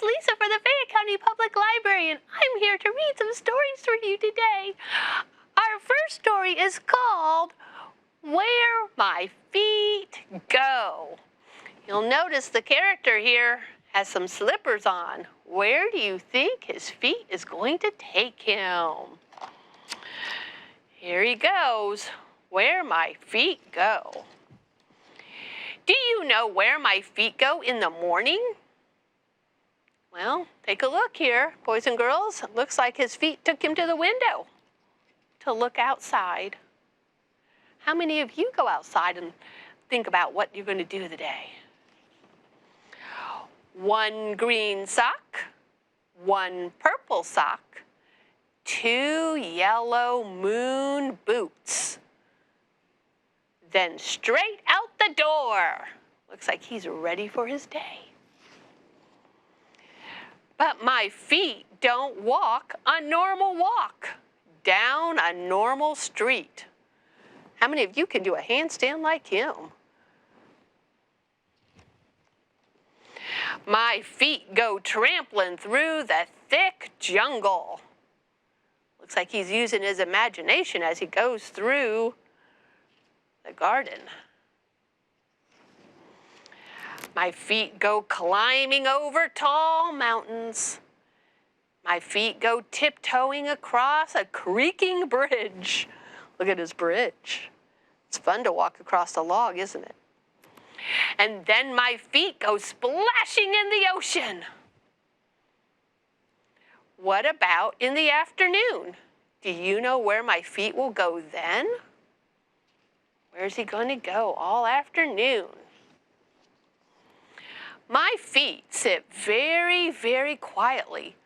it's Lisa for the Fayette County Public Library, and I'm here to read some stories for you today. Our first story is called Where My Feet Go. You'll notice the character here has some slippers on. Where do you think his feet is going to take him? Here he goes. Where my feet go. Do you know where my feet go in the morning? Well, take a look here, boys and girls. It looks like his feet took him to the window to look outside. How many of you go outside and think about what you're going to do today? One green sock, one purple sock, two yellow moon boots. Then straight out the door. Looks like he's ready for his day. But my feet don't walk a normal walk down a normal street. How many of you can do a handstand like him? My feet go trampling through the thick jungle. Looks like he's using his imagination as he goes through the garden. My feet go climbing over tall mountains. My feet go tiptoeing across a creaking bridge. Look at his bridge. It's fun to walk across a log, isn't it? And then my feet go splashing in the ocean. What about in the afternoon? Do you know where my feet will go then? Where's he going to go all afternoon? My feet sit very, very quietly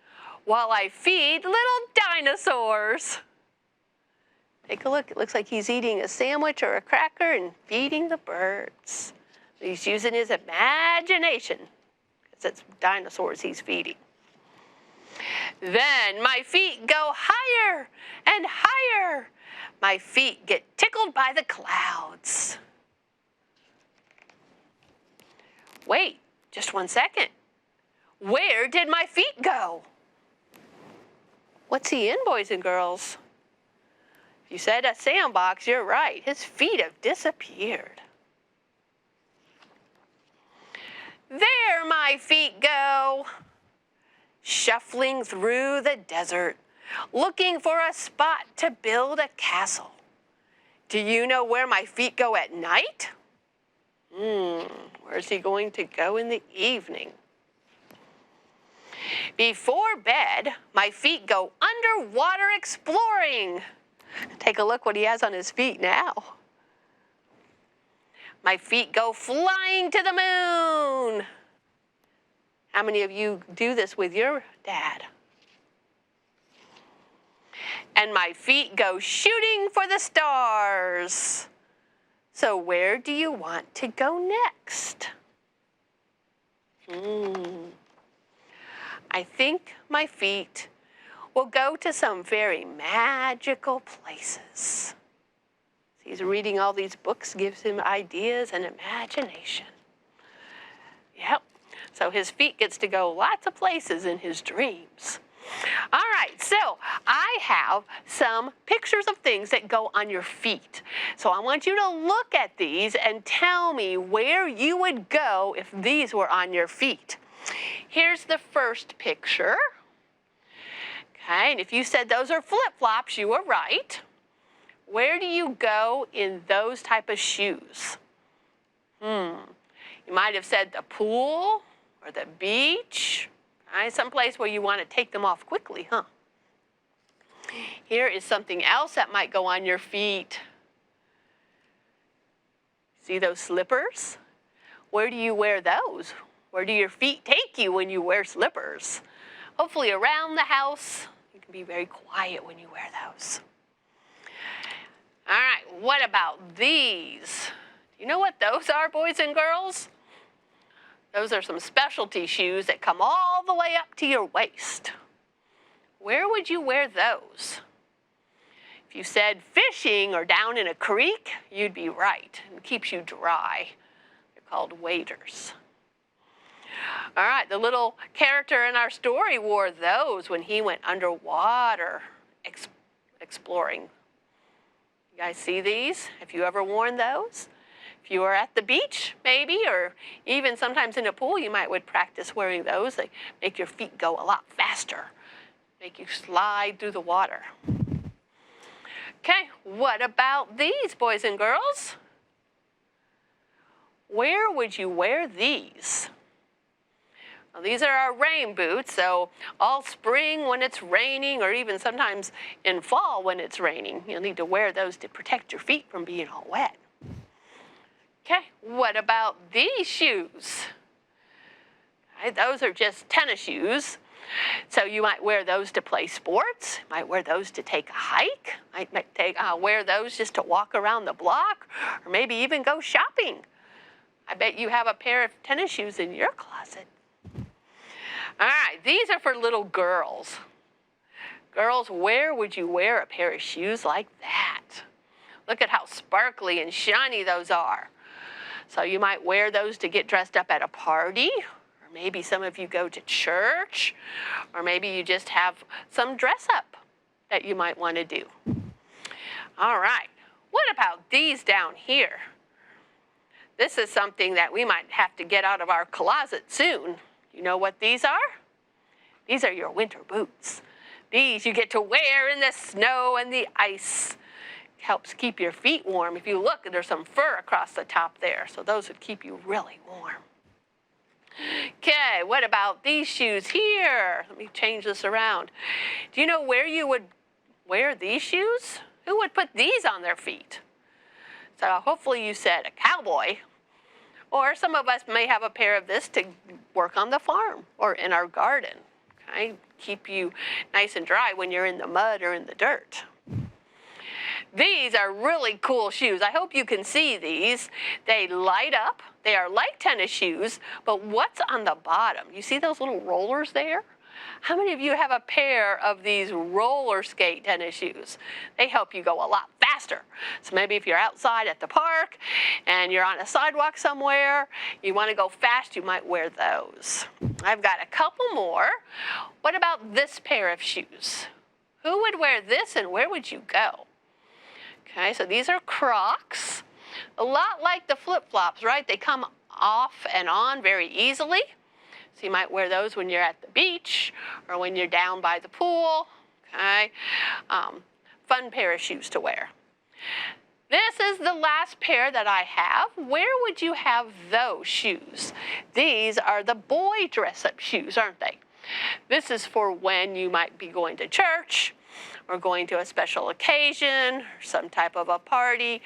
while I feed little dinosaurs. Take a look. It looks like he's eating a sandwich or a cracker and feeding the birds. He's using his imagination because it's dinosaurs he's feeding. Then my feet go higher and higher. My feet get tickled by the clouds. Wait, just 1 second. Where did my feet go? What's he in, boys and girls? If you said a sandbox, you're right. His feet have disappeared. There my feet go, shuffling through the desert, looking for a spot to build a castle. Do you know where my feet go at night? Where's he going to go in the evening? Before bed, my feet go underwater exploring. Take a look what he has on his feet now. My feet go flying to the moon. How many of you do this with your dad? And my feet go shooting for the stars. So where do you want to go next? I think my feet will go to some very magical places. He's reading all these books, gives him ideas and imagination. Yep, so his feet gets to go lots of places in his dreams. All right, so I have some pictures of things that go on your feet. So I want you to look at these and tell me where you would go if these were on your feet. Here's the first picture. Okay, and if you said those are flip-flops, you were right. Where do you go in those type of shoes? You might have said the pool or the beach. Right? Someplace where you want to take them off quickly, huh? Here is something else that might go on your feet. See those slippers? Where do you wear those? Where do your feet take you when you wear slippers? Hopefully around the house. You can be very quiet when you wear those. All right, what about these? Do you know what those are, boys and girls? Those are some specialty shoes that come all the way up to your waist. Where would you wear those? If you said fishing or down in a creek, you'd be right. It keeps you dry. They're called waders. All right, the little character in our story wore those when he went underwater exploring. You guys see these? Have you ever worn those? If you are at the beach, maybe, or even sometimes in a pool, you would practice wearing those. They make your feet go a lot faster, make you slide through the water. Okay, what about these, boys and girls? Where would you wear these? Well, these are our rain boots, so all spring when it's raining, or even sometimes in fall when it's raining, you'll need to wear those to protect your feet from being all wet. Okay, what about these shoes? Okay, those are just tennis shoes. So you might wear those to play sports, might wear those to take a hike, might wear those just to walk around the block, or maybe even go shopping. I bet you have a pair of tennis shoes in your closet. All right, these are for little girls. Girls, where would you wear a pair of shoes like that? Look at how sparkly and shiny those are. So you might wear those to get dressed up at a party, or maybe some of you go to church, or maybe you just have some dress up that you might want to do. All right, what about these down here? This is something that we might have to get out of our closet soon. You know what these are? These are your winter boots. These you get to wear in the snow and the ice. Helps keep your feet warm. If you look, there's some fur across the top there, so those would keep you really warm. Okay, what about these shoes here? Let me change this around. Do you know where you would wear these shoes? Who would put these on their feet? So hopefully you said a cowboy, or some of us may have a pair of this to work on the farm or in our garden. Okay, keep you nice and dry when you're in the mud or in the dirt. These are really cool shoes. I hope you can see these. They light up. They are like tennis shoes, but what's on the bottom? You see those little rollers there? How many of you have a pair of these roller skate tennis shoes? They help you go a lot faster. So maybe if you're outside at the park and you're on a sidewalk somewhere, you want to go fast, you might wear those. I've got a couple more. What about this pair of shoes? Who would wear this and where would you go? Okay, so these are Crocs. A lot like the flip-flops, right? They come off and on very easily. So you might wear those when you're at the beach or when you're down by the pool. Okay, fun pair of shoes to wear. This is the last pair that I have. Where would you have those shoes? These are the boy dress-up shoes, aren't they? This is for when you might be going to church or going to a special occasion or some type of a party.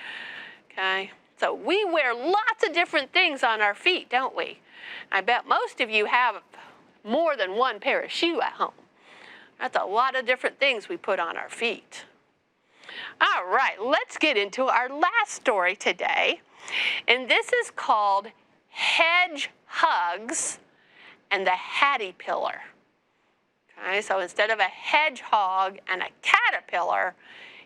Okay, so we wear lots of different things on our feet, don't we? I bet most of you have more than one pair of shoes at home. That's a lot of different things we put on our feet. All right, let's get into our last story today. And this is called Hedgehugs and the Caterpillar. Okay, so instead of a hedgehog and a caterpillar,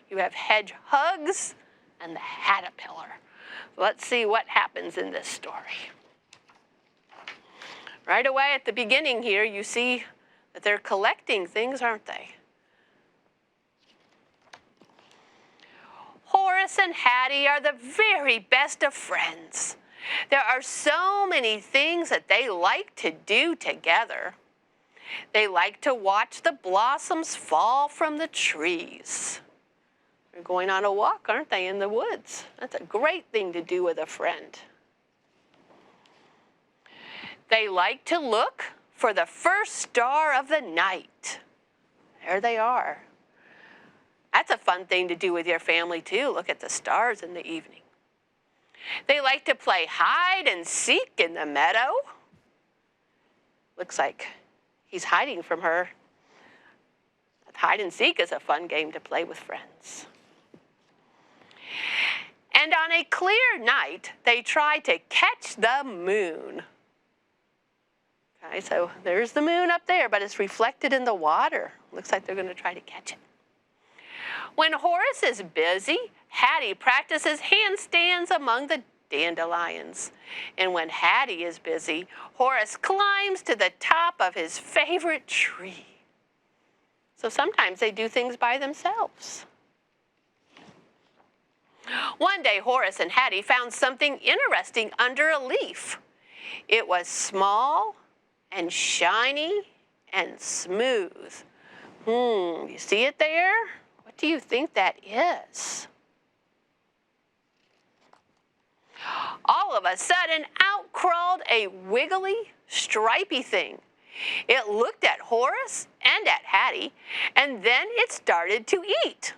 you have hedgehugs and the caterpillar. Let's see what happens in this story. Right away at the beginning here, you see that they're collecting things, aren't they? Horace and Hattie are the very best of friends. There are so many things that they like to do together. They like to watch the blossoms fall from the trees. They're going on a walk, aren't they, in the woods? That's a great thing to do with a friend. They like to look for the first star of the night. There they are. That's a fun thing to do with your family, too. Look at the stars in the evening. They like to play hide and seek in the meadow. Looks like he's hiding from her. Hide and seek is a fun game to play with friends. And on a clear night, they try to catch the moon. Okay, so there's the moon up there, but it's reflected in the water. Looks like they're going to try to catch it. When Horace is busy, Hattie practices handstands among the dandelions. And when Hattie is busy, Horace climbs to the top of his favorite tree. So sometimes they do things by themselves. One day, Horace and Hattie found something interesting under a leaf. It was small and shiny and smooth. You see it there? What do you think that is? All of a sudden, out crawled a wiggly, stripy thing. It looked at Horace and at Hattie, and then it started to eat.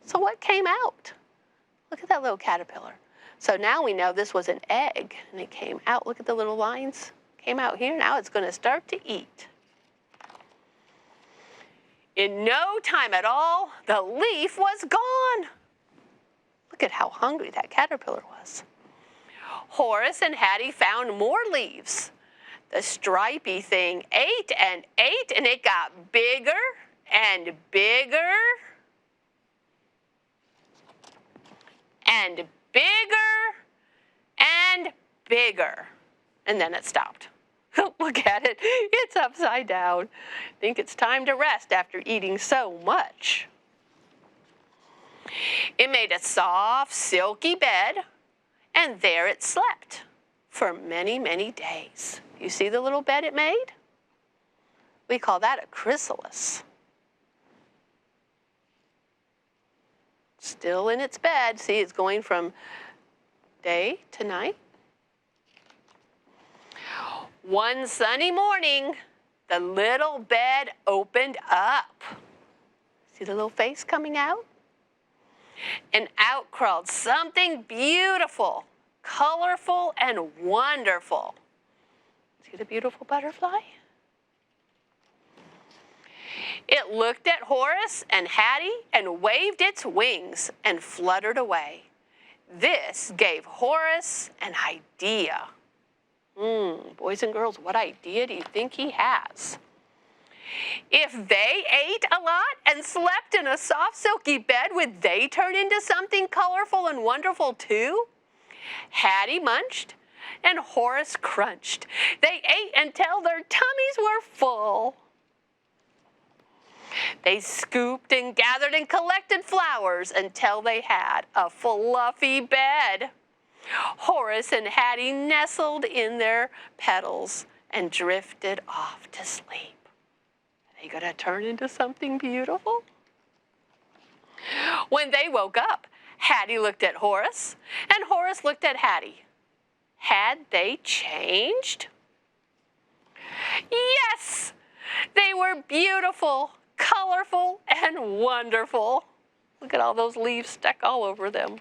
So what came out? Look at that little caterpillar. So now we know this was an egg, and it came out. Look at the little lines. Came out here. Now it's going to start to eat. In no time at all, the leaf was gone. Look at how hungry that caterpillar was. Horace and Hattie found more leaves. The stripy thing ate, and it got bigger and bigger and bigger and bigger. And then it stopped. Look at it. It's upside down. I think it's time to rest after eating so much. It made a soft, silky bed, and there it slept for many, many days. You see the little bed it made? We call that a chrysalis. Still in its bed. See, it's going from day to night. One sunny morning, the little bed opened up. See the little face coming out? And out crawled something beautiful, colorful, and wonderful. See the beautiful butterfly? It looked at Horace and Hattie and waved its wings and fluttered away. This gave Horace an idea. Boys and girls, what idea do you think he has? If they ate a lot and slept in a soft, silky bed, would they turn into something colorful and wonderful too? Hattie munched and Horace crunched. They ate until their tummies were full. They scooped and gathered and collected flowers until they had a fluffy bed. Horace and Hattie nestled in their petals and drifted off to sleep. Are they going to turn into something beautiful? When they woke up, Hattie looked at Horace, and Horace looked at Hattie. Had they changed? Yes! They were beautiful, colorful, and wonderful. Look at all those leaves stuck all over them.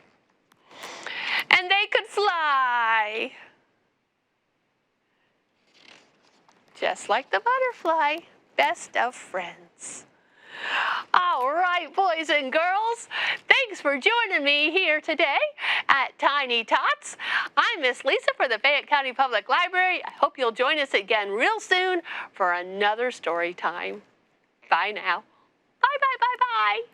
And they could fly. Just like the butterfly, best of friends. All right, boys and girls, thanks for joining me here today at Tiny Tots. I'm Miss Lisa for the Fayette County Public Library. I hope you'll join us again real soon for another story time. Bye now. Bye, bye, bye, bye.